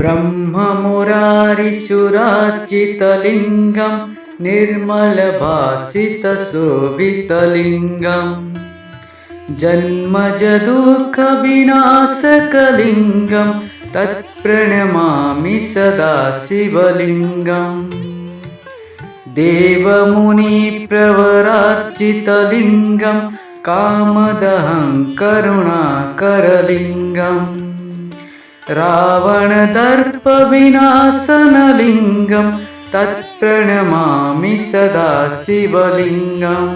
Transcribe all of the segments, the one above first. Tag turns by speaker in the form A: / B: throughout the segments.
A: ब्रह्ममुरारिसुरार्चितलिङ्गं निर्मलभासितशोभितलिङ्गं जन्मजदुःखविनाशकलिङ्गं तत्प्रणमामि सदा शिवलिङ्गम् देवमुनिप्रवरार्चितलिङ्गं कामदहं करुणाकरलिङ्गम् रावणदर्पविनाशनलिङ्गं तत्प्रणमामि सदा शिवलिङ्गम्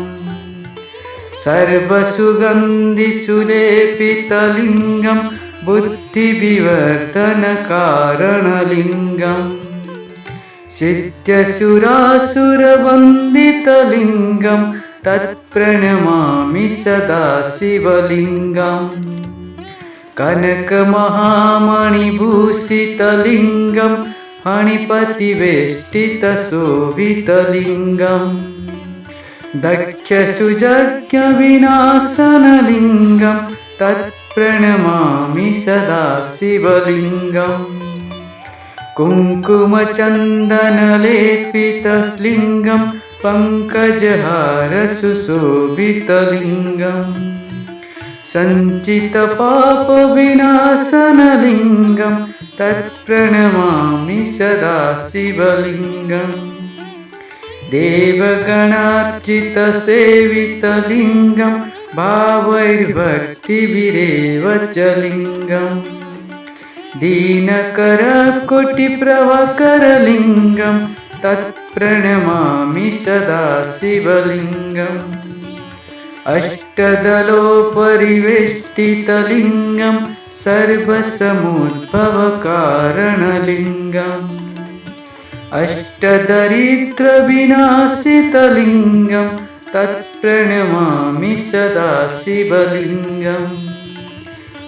A: सर्वसुगन्धिसुलेपितलिङ्गं बुद्धिविवर्धनकारणलिङ्गम् सिद्ध्यसुरासुरवन्दितलिङ्गं तत्प्रणमामि सदा शिवलिङ्गम् कनकमहामणिभूषितलिङ्गं फणिपतिवेष्टितशोभितलिङ्गम् दक्षसुयज्ञविनाशनलिङ्गं तत्प्रणमामि सदा शिवलिङ्गम् कुङ्कुमचन्दनलेपितलिङ्गं पङ्कजहारसुशोभितलिङ्गम् सञ्चितपापविनाशनलिङ्गं तत्प्रणमामि सदा शिवलिङ्गम् देवगणार्चितसेवितलिङ्गं भावैर्भक्तिभिरेव च लिङ्गम् दीनकरकोटिप्रभाकरलिङ्गं तत्प्रणमामि सदा शिवलिङ्गम् अष्टदलोपरिवेष्टितलिङ्गं सर्वसमुद्भवकारणलिङ्गम् अष्टदरिद्रविनाशितलिङ्गं तत्प्रणमामि सदा शिवलिङ्गम्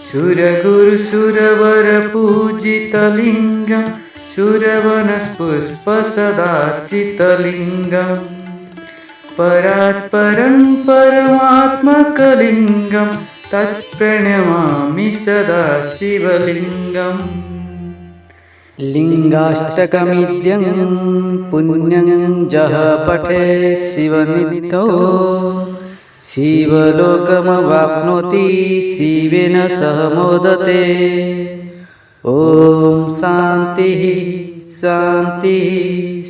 A: सुरगुरुसुरवरपूजितलिङ्गं सुरवनस्पुष्पसदार्चितलिङ्गम् परात्परं परमात्मकलिङ्गं तत्प्रणमामि सदा शिवलिङ्गम् लिङ्गाष्टकमिद्यं पुण्यं यः पठेत् शिवनित्यो शिवलोकमवाप्नोति शिवेन सह मोदते। ॐ शान्तिः शान्तिः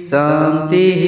A: शान्तिः।